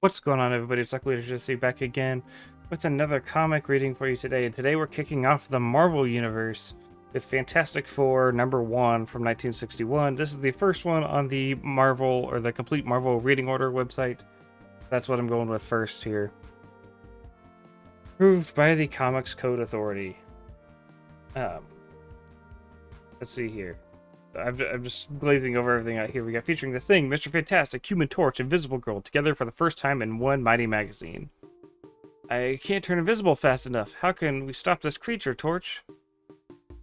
What's going on, everybody? It's AquaLeaderJesse back again with another comic reading for you today. And today we're kicking off the Marvel Universe with Fantastic Four #1 from 1961. This is the first one on the Marvel, or the Complete Marvel Reading Order website. That's what I'm going with first here. Approved by the Comics Code Authority. Let's see here. I'm just glazing over everything out here. We got featuring The Thing, Mr. Fantastic, Human Torch, Invisible Girl together for the first time in one mighty magazine. I can't turn invisible fast enough. How can we stop this creature, Torch?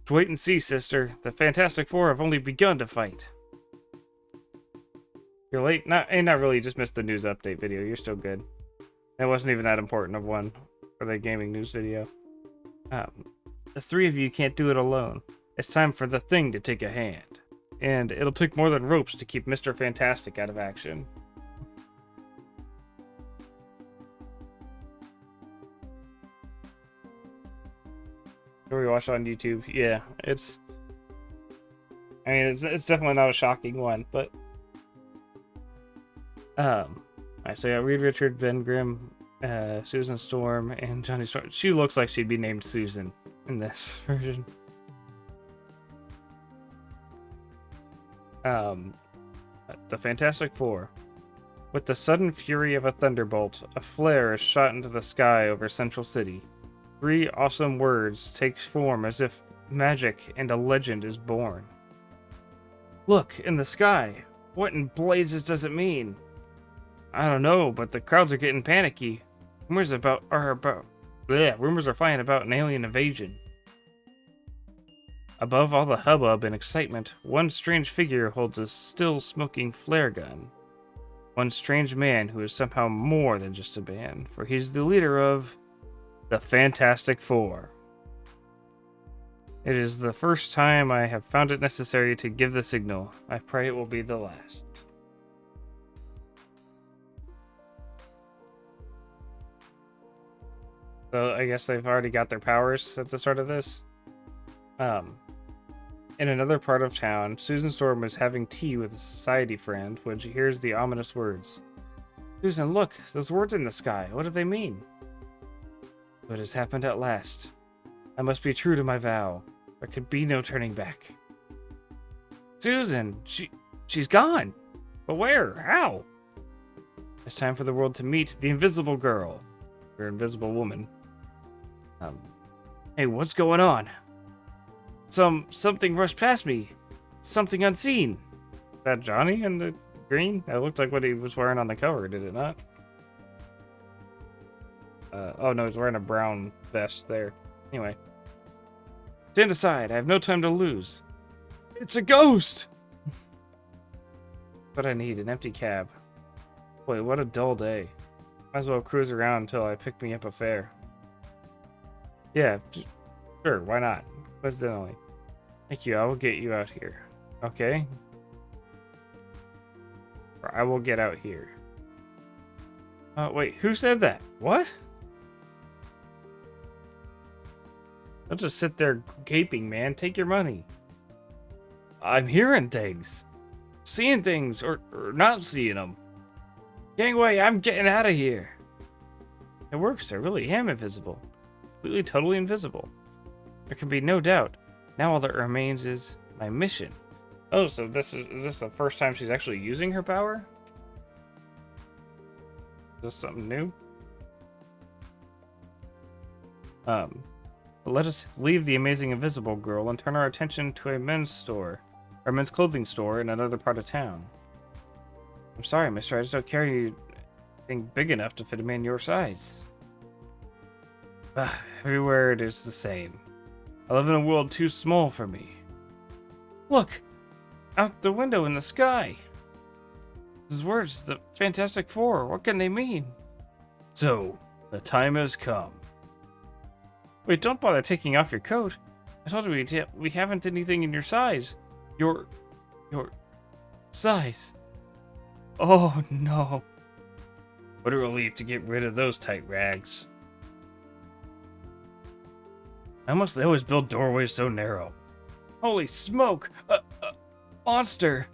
Wait and see, sister. The Fantastic Four have only begun to fight. You're late? Not really. You just missed the news update video. You're still good. That wasn't even that important of one for the gaming news video. The three of you can't do it alone. It's time for the Thing to take a hand. And it'll take more than ropes to keep Mr. Fantastic out of action. We watched on YouTube. Yeah, it's definitely not a shocking one, but alright, so yeah, Reed Richard, Ben Grimm, Susan Storm, and Johnny Storm. She looks like she'd be named Susan in this version. The Fantastic Four. With the sudden fury of a thunderbolt, a flare is shot into the sky over Central City. 3 awesome words take form as if magic, and a legend is born. Look, in the sky. What in blazes does it mean? I don't know, but the crowds are getting panicky. Rumors are flying about an alien invasion. Above all the hubbub and excitement, one strange figure holds a still smoking flare gun. One strange man who is somehow more than just a band, for he's the leader of the Fantastic Four. It is the first time I have found it necessary to give the signal. I pray it will be the last. So I guess they've already got their powers at the start of this. In another part of town, Susan Storm is having tea with a society friend when she hears the ominous words. Susan, look, those words in the sky. What do they mean? What has happened at last? I must be true to my vow. There could be no turning back. Susan, she's gone. But where? How? It's time for the world to meet the Invisible Girl. Or Invisible Woman. Hey, what's going on? Something rushed past me. Something unseen. Is that Johnny in the green? That looked like what he was wearing on the cover, did it not? Oh no, he's wearing a brown vest there. Anyway. Stand aside, I have no time to lose. It's a ghost! What I need, an empty cab. Boy, what a dull day. Might as well cruise around until I pick me up a fare. Yeah, sure, why not? Coincidentally. Thank you, I will get you out here. Okay? Or I will get out here. Wait, who said that? What? Don't just sit there gaping, man. Take your money. I'm hearing things. Seeing things, or not seeing them. Gangway, I'm getting out of here. It works, I really am invisible. Completely, totally invisible. There can be no doubt. Now all that remains is my mission. Oh, so is this the first time she's actually using her power? Is this something new? Let us leave the amazing Invisible Girl and turn our attention to a men's clothing store in another part of town. I'm sorry, mister, I just don't carry anything big enough to fit a man your size. Everywhere it is the same. I live in a world too small for me. Look! Out the window in the sky! These words, the Fantastic Four, what can they mean? So, the time has come. Wait, don't bother taking off your coat. I told you we haven't anything in your size. Your size. Oh, no. What a relief to get rid of those tight rags. How must they always build doorways so narrow? Holy smoke! A monster!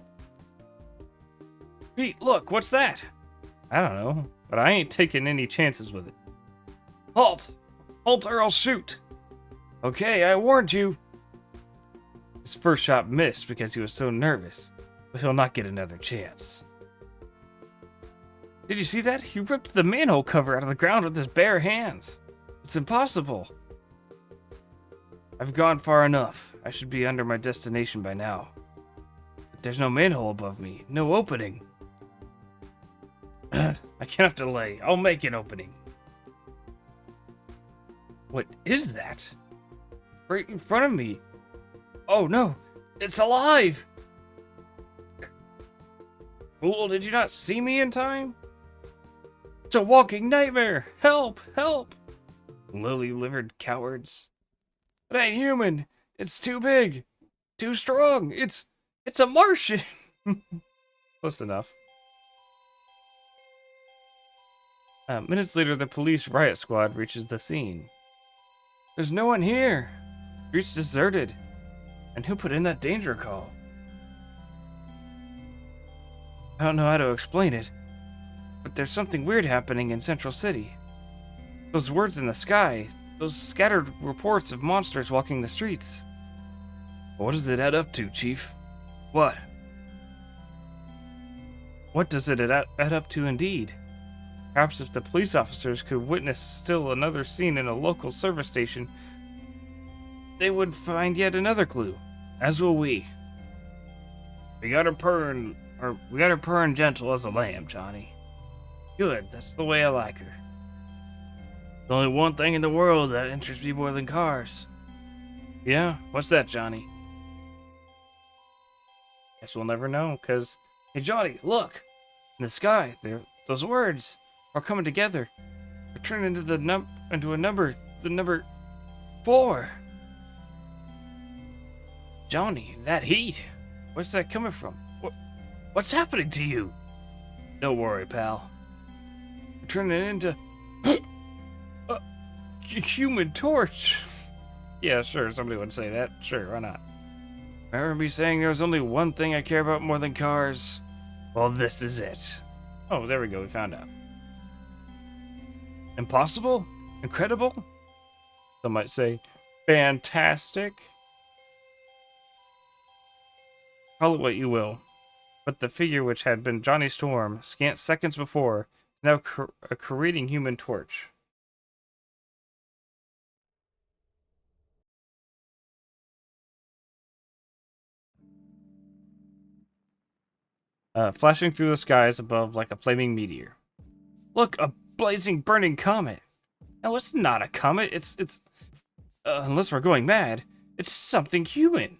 Pete, look, what's that? I don't know, but I ain't taking any chances with it. Halt! Halt or I'll shoot! Okay, I warned you! His first shot missed because he was so nervous, but he'll not get another chance. Did you see that? He ripped the manhole cover out of the ground with his bare hands. It's impossible. I've gone far enough. I should be under my destination by now. But there's no manhole above me. No opening. I cannot delay. I'll make an opening. What is that? Right in front of me. Oh no, it's alive! Fool, did you not see me in time? It's a walking nightmare! Help! Help! Lily-livered cowards. It ain't human! It's too big! Too strong! It's a Martian! Close enough. Minutes later, the police riot squad reaches the scene. There's no one here! Street's deserted. And who put in that danger call? I don't know how to explain it, but there's something weird happening in Central City. Those words in the sky, those scattered reports of monsters walking the streets. What does it add up to, Chief? What? What does it add up to indeed? Perhaps if the police officers could witness still another scene in a local service station, they would find yet another clue, as will we. We got her purring gentle as a lamb, Johnny. Good, that's the way I like her. There's only one thing in the world that interests me more than cars. Yeah? What's that, Johnny? Guess we'll never know, cause... Hey, Johnny, look! In the sky, those words are coming together. They're turning into a number, the number 4. Johnny, that heat. Where's that coming from? What's happening to you? Don't worry, pal. You're turning into a human torch. Yeah, sure, somebody would say that. Sure, why not? Remember me saying there was only one thing I care about more than cars? Well, this is it. Oh, there we go, we found out. Impossible? Incredible? Some might say fantastic. Call it what you will, but the figure which had been Johnny Storm scant seconds before is now a careening human torch. Flashing through the skies above like a flaming meteor. Look, a blazing, burning comet. No, it's not a comet. It's unless we're going mad, it's something human.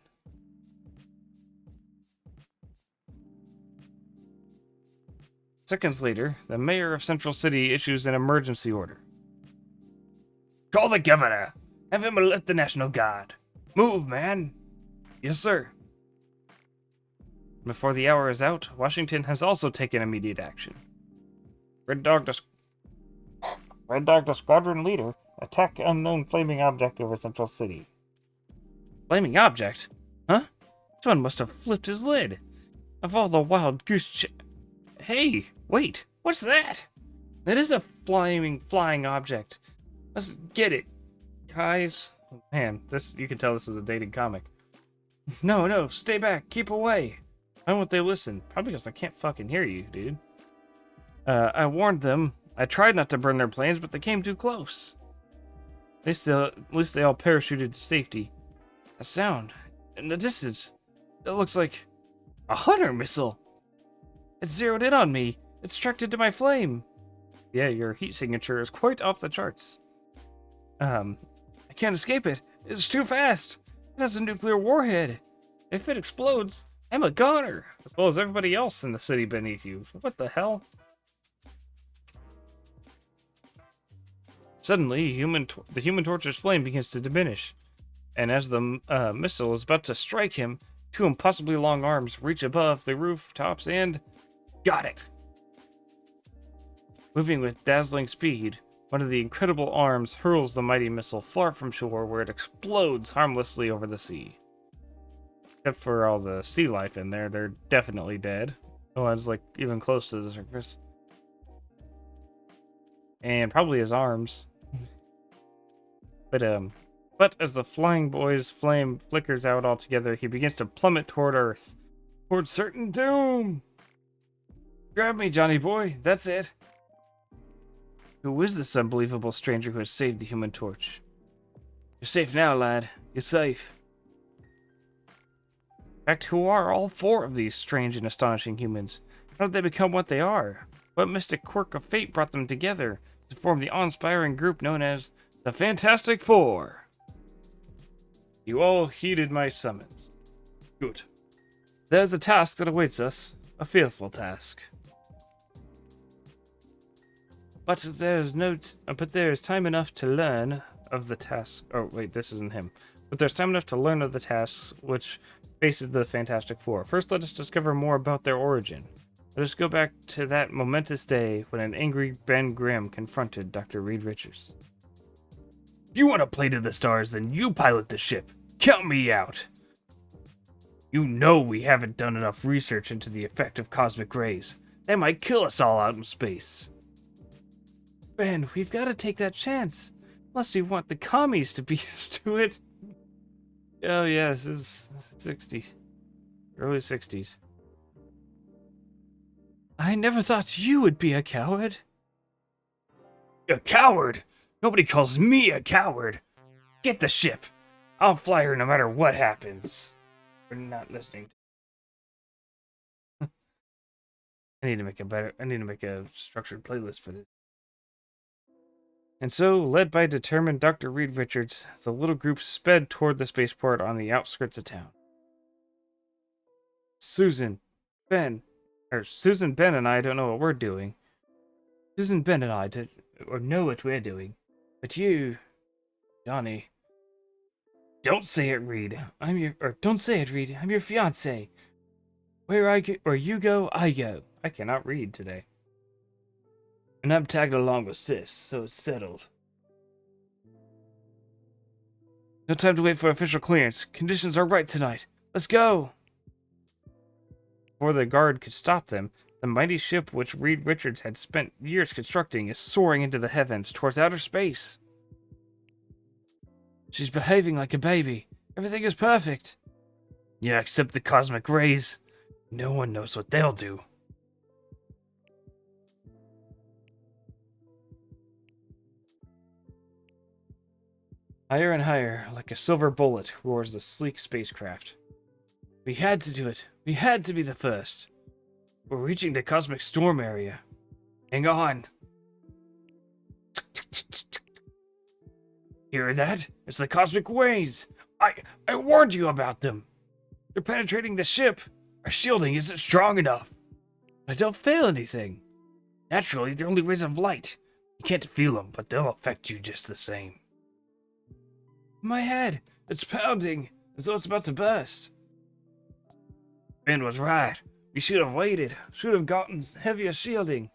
Seconds later, the mayor of Central City issues an emergency order. Call the governor. Have him alert the National Guard. Move, man. Yes, sir. Before the hour is out, Washington has also taken immediate action. Red Dog to Squadron Leader. Attack unknown flaming object over Central City. Flaming object? Huh? This one must have flipped his lid. Of all the wild goose Hey, wait, what's that? That is a flying object. Let's get it, guys. Man, you can tell this is a dated comic. No, stay back, keep away. Why won't they listen? Probably because I can't fucking hear you, dude. I warned them. I tried not to burn their planes, but they came too close. At least they all parachuted to safety. A sound in the distance. It looks like a hunter missile. It's zeroed in on me. It's tracked into my flame. Yeah, your heat signature is quite off the charts. I can't escape it. It's too fast. It has a nuclear warhead. If it explodes, I'm a goner. As well as everybody else in the city beneath you. What the hell? Suddenly, the Human Torch's flame begins to diminish. And as the missile is about to strike him, two impossibly long arms reach above the rooftops and... Got it! Moving with dazzling speed, one of the incredible arms hurls the mighty missile far from shore where it explodes harmlessly over the sea. Except for all the sea life in there, they're definitely dead. No one's like even close to the surface. and probably his arms. But as the flying boy's flame flickers out altogether, he begins to plummet toward Earth, toward certain doom. Grab me, Johnny boy. That's it. Who is this unbelievable stranger who has saved the Human Torch? You're safe now, lad. You're safe. In fact, who are all four of these strange and astonishing humans? How did they become what they are? What mystic quirk of fate brought them together to form the awe-inspiring group known as the Fantastic Four? You all heeded my summons. Good. There's a task that awaits us. A fearful task. But there is time enough to learn of the task. Oh, wait, this isn't him. But there's time enough to learn of the tasks which faces the Fantastic Four. First, let us discover more about their origin. Let us go back to that momentous day when an angry Ben Grimm confronted Dr. Reed Richards. If you want to play to the stars, then you pilot the ship. Count me out. You know we haven't done enough research into the effect of cosmic rays. They might kill us all out in space. Ben, we've got to take that chance. Unless you want the commies to beat us to it. Oh yeah, this is 60s. Early 60s. I never thought you would be a coward. A coward? Nobody calls me a coward. Get the ship. I'll fly her no matter what happens. We're not listening. I need to make a structured playlist for this. And so, led by determined Dr. Reed Richards, the little group sped toward the spaceport on the outskirts of town. Susan, Ben, and I don't know what we're doing. Susan, Ben, and I know what we're doing. But you, Johnny, don't say it, Reed. Don't say it, Reed. I'm your fiancé. Where you go, I go. I cannot read today. And I'm tagged along with Sis, so it's settled. No time to wait for official clearance. Conditions are right tonight. Let's go! Before the guard could stop them, the mighty ship which Reed Richards had spent years constructing is soaring into the heavens towards outer space. She's behaving like a baby. Everything is perfect. Yeah, except the cosmic rays. No one knows what they'll do. Higher and higher, like a silver bullet, roars the sleek spacecraft. We had to do it. We had to be the first. We're reaching the cosmic storm area. Hang on. Hear that? It's the cosmic waves. I warned you about them. They're penetrating the ship. Our shielding isn't strong enough. I don't feel anything. Naturally, they're only rays of light. You can't feel them, but they'll affect you just the same. My head, it's pounding, as though it's about to burst. Ben was right. We should have waited. Should have gotten heavier shielding.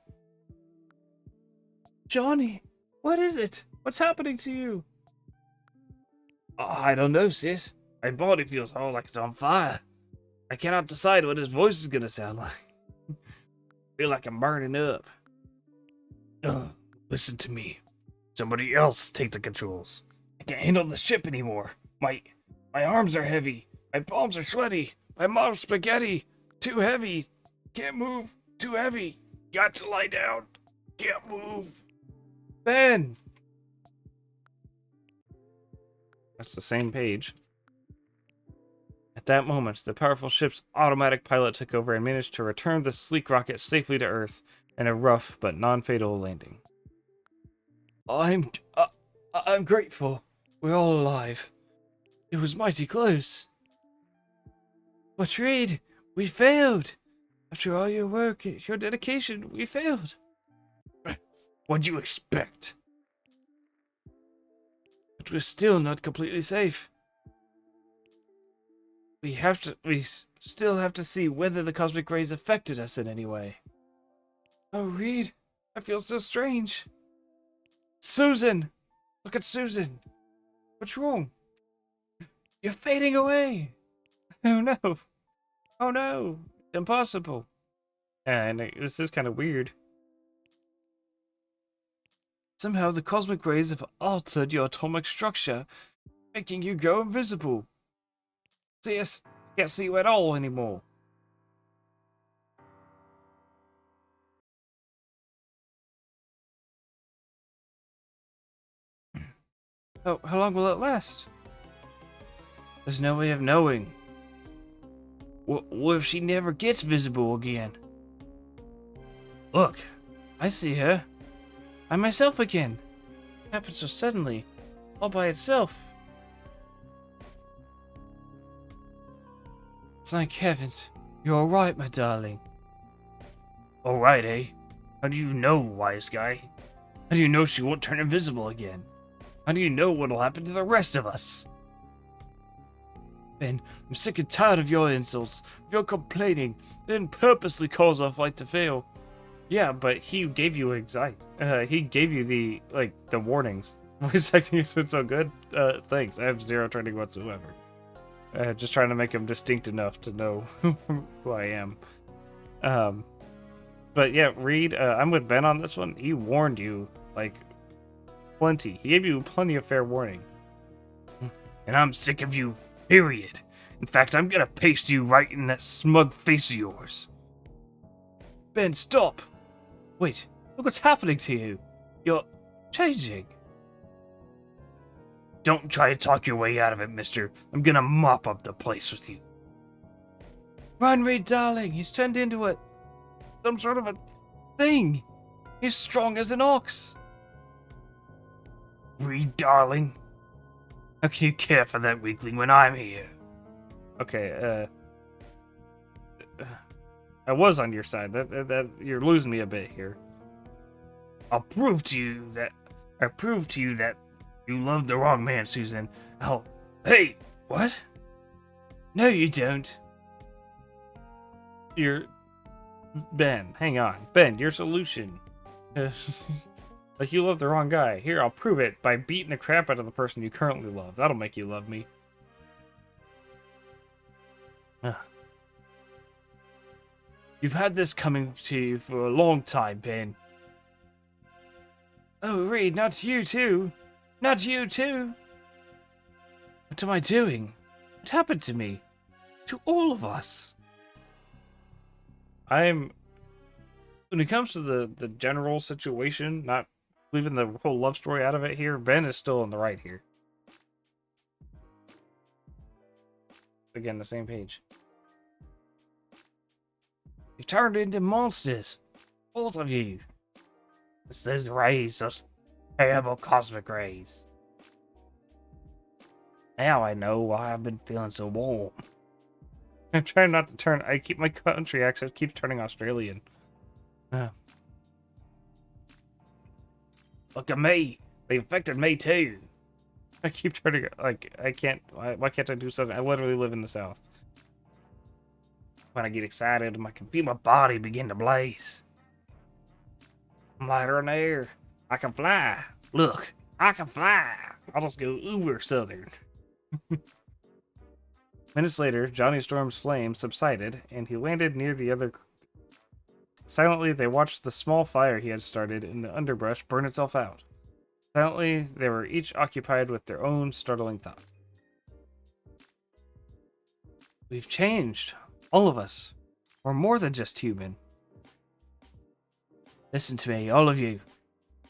Johnny, what is it? What's happening to you? I don't know, sis. My body feels all like it's on fire. I cannot decide what his voice is gonna sound like. Feel like I'm burning up. Listen to me. Somebody else take the controls. I can't handle the ship anymore. My arms are heavy. My palms are sweaty. My mom's spaghetti. Too heavy. Can't move. Too heavy. Got to lie down. Can't move. Ben! That's the same page. At that moment, the powerful ship's automatic pilot took over and managed to return the sleek rocket safely to Earth in a rough but non-fatal landing. I'm grateful. We're all alive. It was mighty close. But Reed, we failed. After all your work, your dedication, we failed. What'd you expect? But we're still not completely safe. We still have to see whether the cosmic rays affected us in any way. Oh, Reed, I feel so strange. Susan! Look at Susan. What's wrong? You're fading away. Oh no. Oh no. Impossible. And this is kind of weird. Somehow the cosmic rays have altered your atomic structure, making you go invisible. See us? Can't see you at all anymore. Oh, how long will it last? There's no way of knowing. What if she never gets visible again? Look, I see her. I'm myself again. It happened so suddenly, all by itself. Thank heavens. You're alright, my darling. Alright, eh? How do you know, wise guy? How do you know she won't turn invisible again? How do you know what'll happen to the rest of us? Ben, I'm sick and tired of your insults, of your complaining. They didn't purposely cause our flight to fail. Yeah, but he gave you he gave you the warnings. Voice acting has been so good. Thanks. I have zero training whatsoever. Just trying to make him distinct enough to know who I am. But yeah, Reed, I'm with Ben on this one. He warned you, plenty. He gave you plenty of fair warning. And I'm sick of you, period. In fact, I'm gonna paste you right in that smug face of yours. Ben, stop! Wait, look what's happening to you. You're changing. Don't try to talk your way out of it, mister. I'm gonna mop up the place with you. Run, Reed, darling. He's turned into some sort of a thing. He's strong as an ox. Reed, darling. How can you care for that weakling when I'm here? Okay, I was on your side. That you're losing me a bit here. I proved to you that you love the wrong man, Susan. Hey, what? No, you don't. Ben, hang on. Ben, your solution. Like you love the wrong guy. Here, I'll prove it by beating the crap out of the person you currently love. That'll make you love me. You've had this coming to you for a long time, Ben. Oh, Reed, not you too. Not you too. What am I doing? What happened to me? To all of us? When it comes to the general situation, not leaving the whole love story out of it here, Ben is still on the right here. Again, the same page. You've turned into monsters. Both of you. It's those rays, those terrible cosmic rays. Now I know why I've been feeling so warm. I'm trying not to turn. My country accent keeps turning Australian. Look at me. They infected me too. I keep turning, I can't. Why can't I do something? I literally live in the South. When I get excited, I can feel my body begin to blaze. I'm lighter in the air. I can fly. Look, I can fly. I'll just go uber southern. Minutes later, Johnny Storm's flame subsided, and he landed near the other. Silently, they watched the small fire he had started in the underbrush burn itself out. Silently, they were each occupied with their own startling thoughts. We've changed. All of us. We're more than just human. Listen to me, all of you.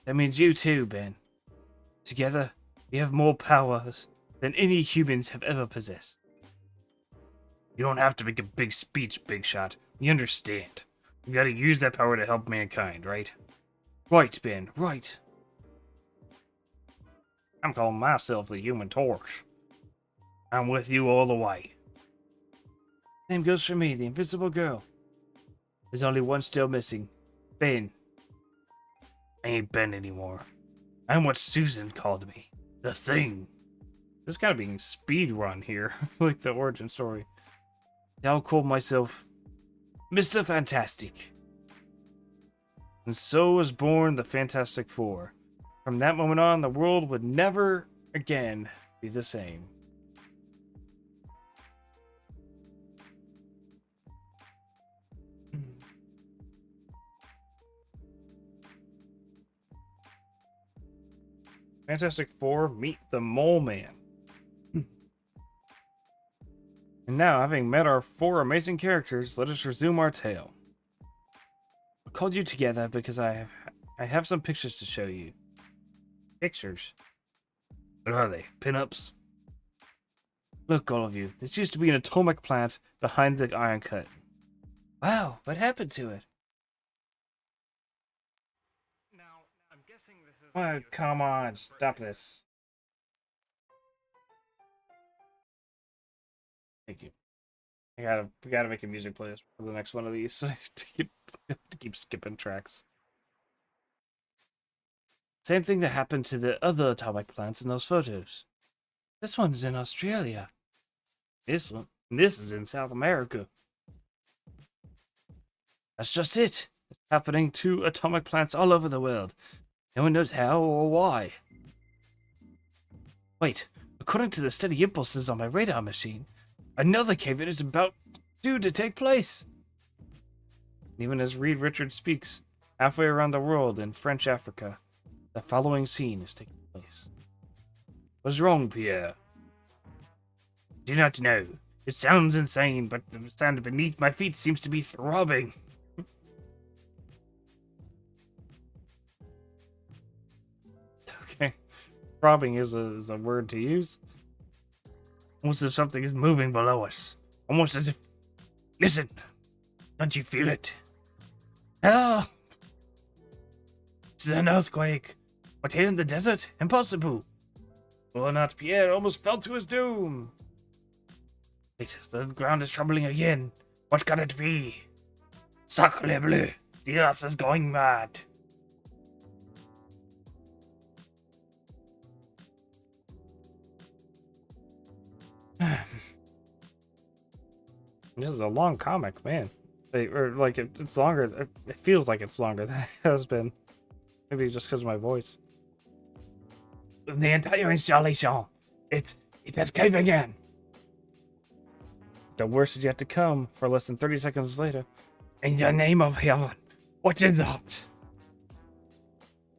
That means you too, Ben. Together, we have more powers than any humans have ever possessed. You don't have to make a big speech, Big Shot. We understand. You gotta use that power to help mankind, right? Right, Ben, right. I'm calling myself the Human Torch. I'm with you all the way. Same goes for me, the Invisible Girl. There's only one still missing. Ben. I ain't Ben anymore. I'm what Susan called me. The Thing. This is kind of being speed run here, like the origin story. I'll call myself Mr. Fantastic. And so was born the Fantastic Four. From that moment on, the world would never again be the same. Fantastic Four Meet the Mole Man. And now, having met our 4 amazing characters, let us resume our tale. I called you together because I have some pictures to show you. Pictures? What are they? Pin-ups? Look, all of you. This used to be an atomic plant behind the iron cut. Wow, what happened to it? Now, I'm guessing this is... Oh, come on, stop this. Thank you. We gotta make a music playlist for the next one of these to keep skipping tracks. Same thing that happened to the other atomic plants in those photos. This one's in Australia. This is in South America. That's just it. It's happening to atomic plants all over the world. No one knows how or why. Wait, according to the steady impulses on my radar machine, another cave-in is about due to take place. Even as Reed Richards speaks, halfway around the world in French Africa, the following scene is taking place. What's wrong, Pierre? Do not know. It sounds insane, but the sand beneath my feet seems to be throbbing. Okay. Throbbing is a word to use. Almost as if something is moving below us. Almost as if... Listen! Don't you feel it? Help! This is an earthquake. But here in the desert? Impossible. Will not Pierre almost fell to his doom. Wait, the ground is trembling again. What can it be? Sacre bleu! The earth is going mad. This is a long comic, man. It's longer. It feels like it's longer than it has been. Maybe just because of my voice. The entire installation, it has caved again. The worst is yet to come. For less than 30 seconds later. In the name of heaven, what is that?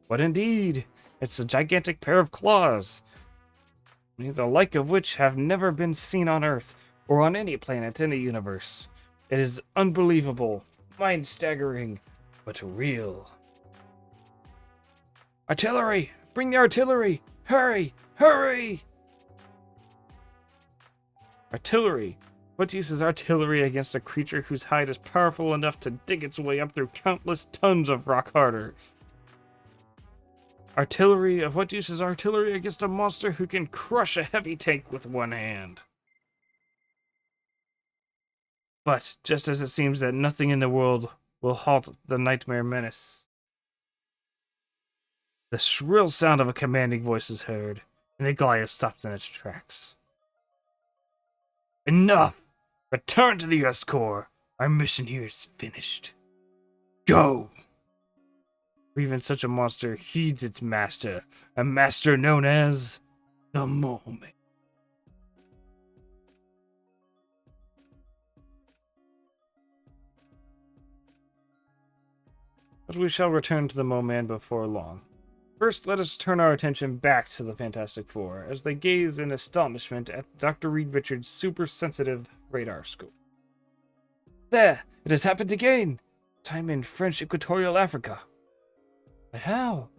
What indeed? It's a gigantic pair of claws, the like of which have never been seen on Earth or on any planet in the universe. It is unbelievable, mind-staggering, but real. Artillery! Bring the artillery! Hurry! Hurry! Artillery! What use is artillery against a creature whose hide is powerful enough to dig its way up through countless tons of rock-hard earth? Artillery? Of what use is artillery against a monster who can crush a heavy tank with one hand? But, just as it seems that nothing in the world will halt the nightmare menace, the shrill sound of a commanding voice is heard, and the Goliath stops in its tracks. Enough! Return to the Earth's core. Our mission here is finished. Go! For even such a monster heeds its master, a master known as the Moment. But we shall return to the Mo-Man before long. First, let us turn our attention back to the Fantastic Four, as they gaze in astonishment at Dr. Reed Richards' super-sensitive radar scope. There! It has happened again! Time in French Equatorial Africa. But how?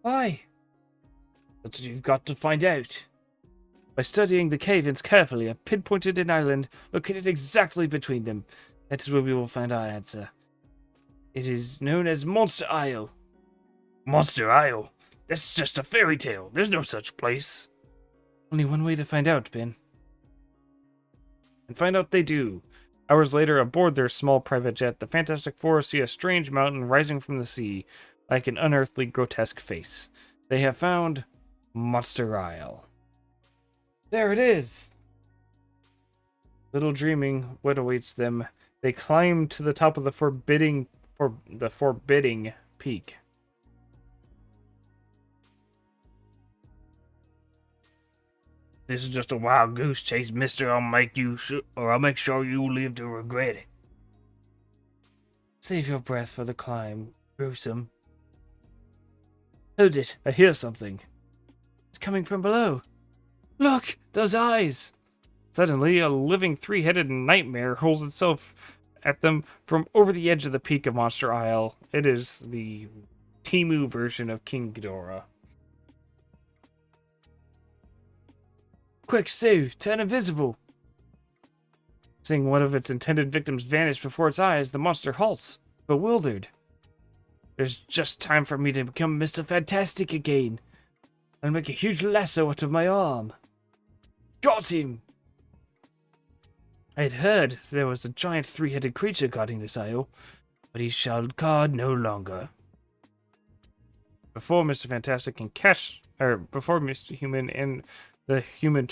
Why? That's what you've got to find out. By studying the cave-ins carefully, I've pinpointed an island located exactly between them. That is where we will find our answer. It is known as Monster Isle. Monster Isle? That's just a fairy tale. There's no such place. Only one way to find out, Ben. And find out they do. Hours later, aboard their small private jet, the Fantastic Four see a strange mountain rising from the sea, like an unearthly, grotesque face. They have found Monster Isle. There it is! Little dreaming what awaits them, they climb to the top of the forbidding peak. This is just a wild goose chase, mister. I'll make sure you live to regret it. Save your breath for the climb, gruesome. Hold it, I hear something. coming from below. Look, those eyes! Suddenly, a living three-headed nightmare hurls itself at them from over the edge of the peak of Monster Isle. It is the Timu version of King Ghidorah. Quick, Sue, turn invisible! Seeing one of its intended victims vanish before its eyes, the monster halts, bewildered. There's just time for me to become Mr. Fantastic again, and make a huge lasso out of my arm. Got him! I had heard there was a giant three-headed creature guarding this isle, but he shall guard no longer. Before Mr. Fantastic can catch, or before Mr. Human and the Human,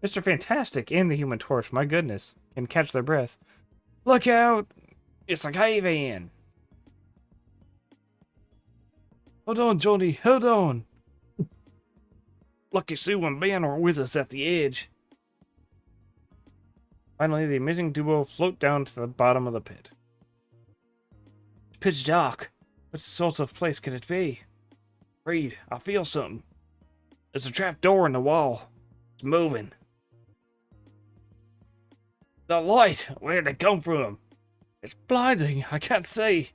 Mr. Fantastic and the Human Torch, my goodness, can catch their breath. Look out! It's a cave-in! Hold on, Johnny, hold on! Lucky Sue and Ben are with us at the edge. Finally, the amazing duo float down to the bottom of the pit. It's pitch dark. What sort of place could it be? Reed, I feel something. There's a trap door in the wall. It's moving. The light! Where'd it come from? It's blinding. I can't see.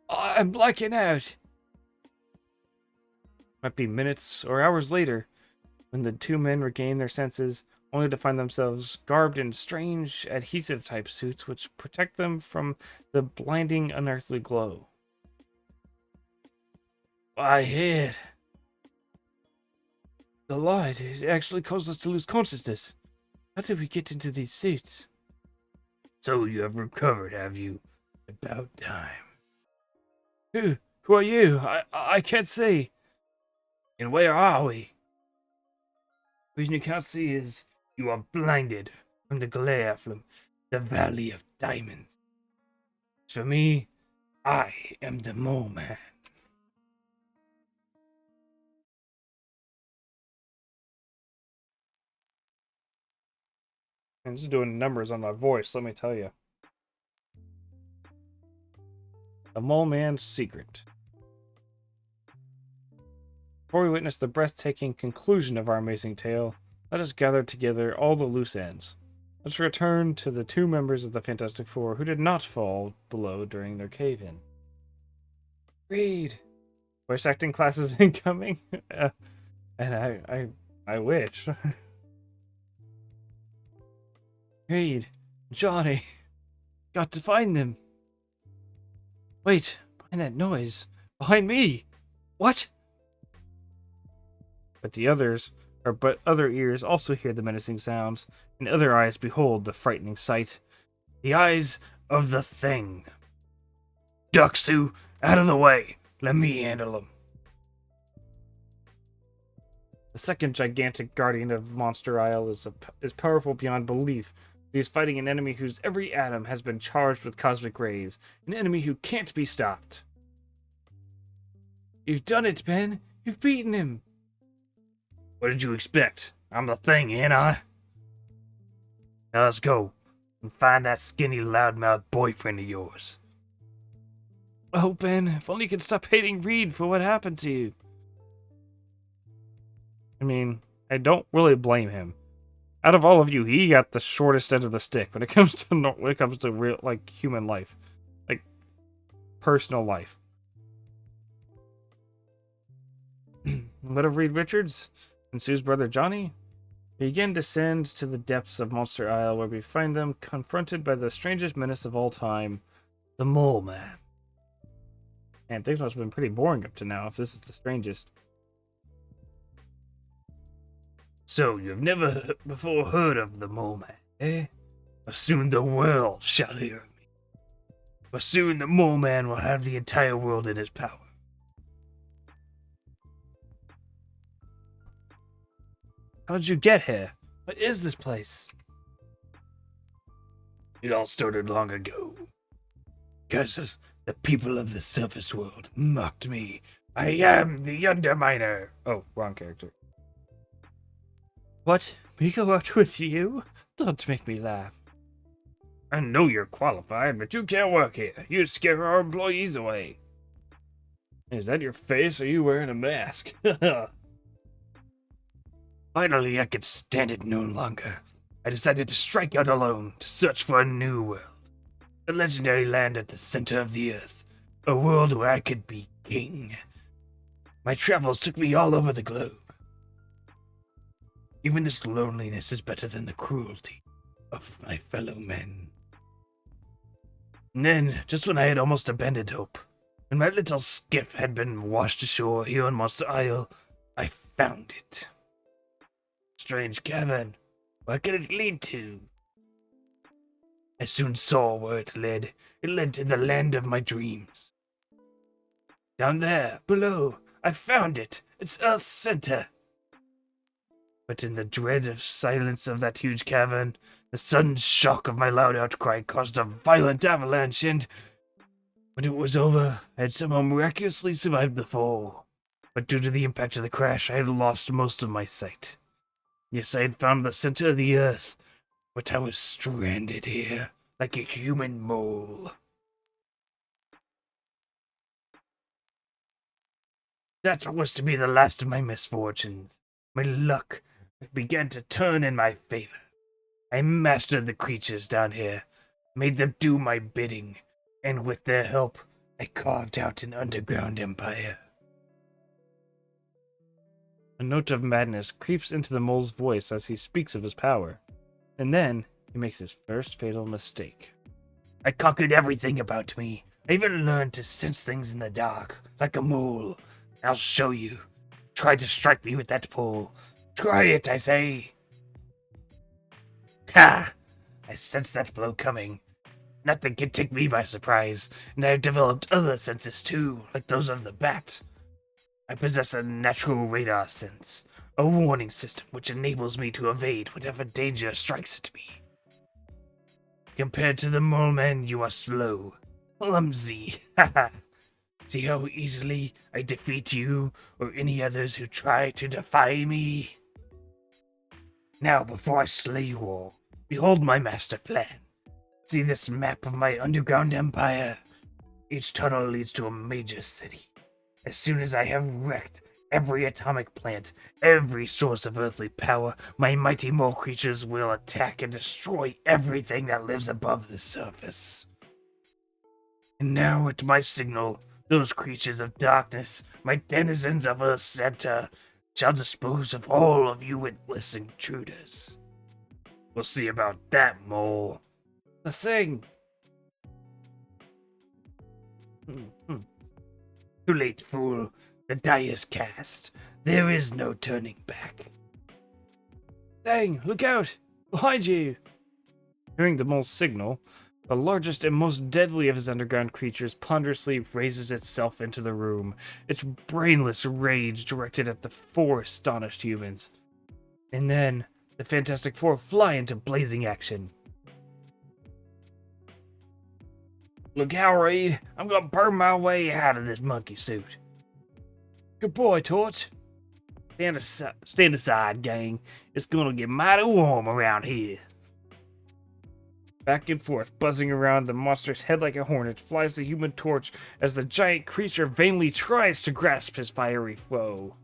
I'm blacking out. Might be minutes or hours later when the two men regain their senses, only to find themselves garbed in strange adhesive-type suits which protect them from the blinding, unearthly glow. My head. The light, it actually caused us to lose consciousness. How did we get into these suits? So you have recovered, have you? About time. Who are you? I can't see. And where are we? The reason you can't see is you are blinded from the glare from the Valley of Diamonds. As for me, I am the Mole Man. I'm just doing numbers on my voice, let me tell you. The Mole Man's Secret. Before we witness the breathtaking conclusion of our amazing tale, let us gather together all the loose ends. Let's return to the two members of the Fantastic Four who did not fall below during their cave-in. Reed! Voice acting classes incoming? And I wish. Reed, Johnny, got to find them. Wait, behind that noise. Behind me! What? But other ears also hear the menacing sounds, and other eyes behold the frightening sight. The eyes of the Thing. Duck, Sue! Out of the way! Let me handle them. The second gigantic guardian of Monster Isle is powerful beyond belief. He is fighting an enemy whose every atom has been charged with cosmic rays. An enemy who can't be stopped. You've done it, Ben! You've beaten him! What did you expect? I'm the Thing, ain't I? Now let's go and find that skinny loudmouth boyfriend of yours. Oh, Ben, if only you could stop hating Reed for what happened to you. I mean, I don't really blame him. Out of all of you, he got the shortest end of the stick when it comes to real, like, human life, like personal life. What of Reed Richards and Sue's brother Johnny? We again descend to the depths of Monster Isle, where we find them confronted by the strangest menace of all time, the Mole Man. And things must have been pretty boring up to now, if this is the strangest. So, you've never before heard of the Mole Man, eh? But soon the world shall hear of me. But soon the Mole Man will have the entire world in his power. How did you get here? What is this place? It all started long ago. Because the people of the surface world mocked me. I am the Underminer. Oh, wrong character. What? Me go out with you? Don't make me laugh. I know you're qualified, but you can't work here. You'd scare our employees away. Is that your face? Or are you wearing a mask? Finally, I could stand it no longer. I decided to strike out alone to search for a new world. The legendary land at the center of the earth. A world where I could be king. My travels took me all over the globe. Even this loneliness is better than the cruelty of my fellow men. And then, just when I had almost abandoned hope, when my little skiff had been washed ashore here on Monster Isle, I found it. Strange cavern. Where could it lead to? I soon saw where it led. It led to the land of my dreams. Down there, below, I found it. It's Earth's center. But in the dread of silence of that huge cavern, the sudden shock of my loud outcry caused a violent avalanche, and when it was over, I had somehow miraculously survived the fall. But due to the impact of the crash, I had lost most of my sight. Yes, I had found the center of the earth, but I was stranded here, like a human mole. That was to be the last of my misfortunes. My luck began to turn in my favor. I mastered the creatures down here, made them do my bidding, and with their help, I carved out an underground empire. A note of madness creeps into the mole's voice as he speaks of his power. And then, he makes his first fatal mistake. I conquered everything about me. I even learned to sense things in the dark, like a mole. I'll show you. Try to strike me with that pole. Try it, I say. Ha! I sensed that blow coming. Nothing can take me by surprise, and I have developed other senses too, like those of the bat. I possess a natural radar sense, a warning system which enables me to evade whatever danger strikes at me. Compared to the mole man, you are slow, clumsy. Haha. See how easily I defeat you or any others who try to defy me? Now, before I slay you all, behold my master plan. See this map of my underground empire? Each tunnel leads to a major city. As soon as I have wrecked every atomic plant, every source of earthly power, my mighty mole creatures will attack and destroy everything that lives above the surface. And now, at my signal, those creatures of darkness, my denizens of Earth's center, shall dispose of all of you witless intruders. We'll see about that, mole. The thing! Too late, fool. The die is cast. There is no turning back. Thing, look out! Behind you! Hearing the mole's signal, the largest and most deadly of his underground creatures ponderously raises itself into the room, its brainless rage directed at the four astonished humans. And then, the Fantastic Four fly into blazing action. Look out, Reed. I'm gonna burn my way out of this monkey suit. Good boy, Torch. Stand aside, gang. It's gonna get mighty warm around here. Back and forth, buzzing around the monster's head like a hornet, flies the Human Torch as the giant creature vainly tries to grasp his fiery foe.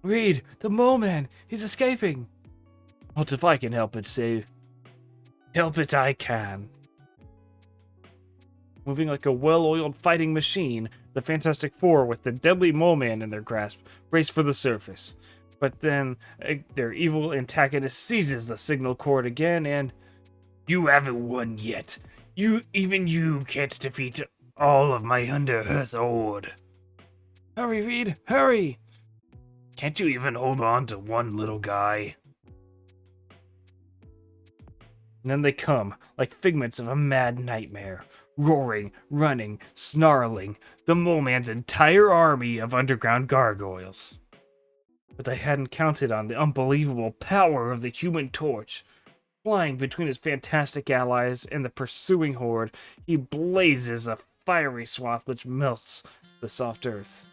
Reed, the mole man, he's escaping. Not if I can help it, Sue. Help it I can. Moving like a well-oiled fighting machine, the Fantastic Four, with the deadly mole man in their grasp, race for the surface. But then, their evil antagonist seizes the signal cord again and... You haven't won yet. Even you can't defeat all of my Under-Earth horde. Hurry, Reed, hurry! Can't you even hold on to one little guy? And then they come, like figments of a mad nightmare, roaring, running, snarling, the mole man's entire army of underground gargoyles. But they hadn't counted on the unbelievable power of the Human Torch. Flying between his fantastic allies and the pursuing horde, he blazes a fiery swath which melts the soft earth.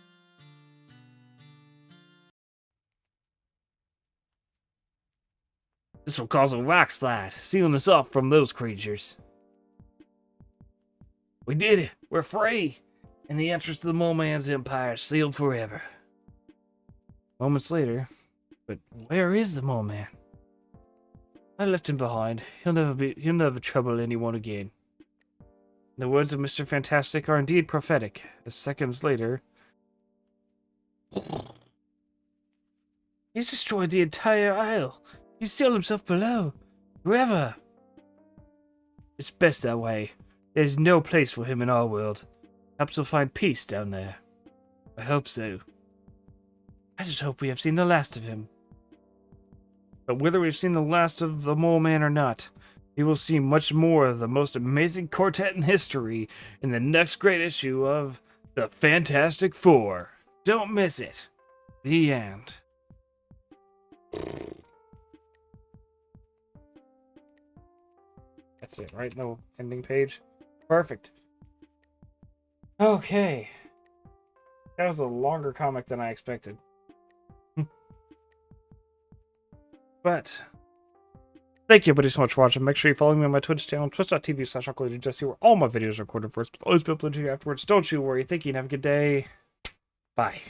This will cause a rock slide, sealing us off from those creatures. We did it! We're free! And the entrance to the Mole Man's empire is sealed forever. Moments later, But where is the mole man? I left him behind. He'll never trouble anyone again. The words of Mr. Fantastic are indeed prophetic, as seconds later, he's destroyed the entire isle. He's sealed himself below. Forever. It's best that way. There's no place for him in our world. Perhaps we'll find peace down there. I hope so. I just hope we have seen the last of him. But whether we've seen the last of the Mole Man or not, we will see much more of the most amazing quartet in history in the next great issue of The Fantastic Four. Don't miss it. The end. That's it, right? No ending page? Perfect. Okay. That was a longer comic than I expected. But thank you everybody so much for watching. Make sure you follow me on my Twitch channel, twitch.tv/AquaLeaderJesse, where all my videos are recorded first, but always be uploaded to you afterwards. Don't you worry. Thank you and have a good day. Bye.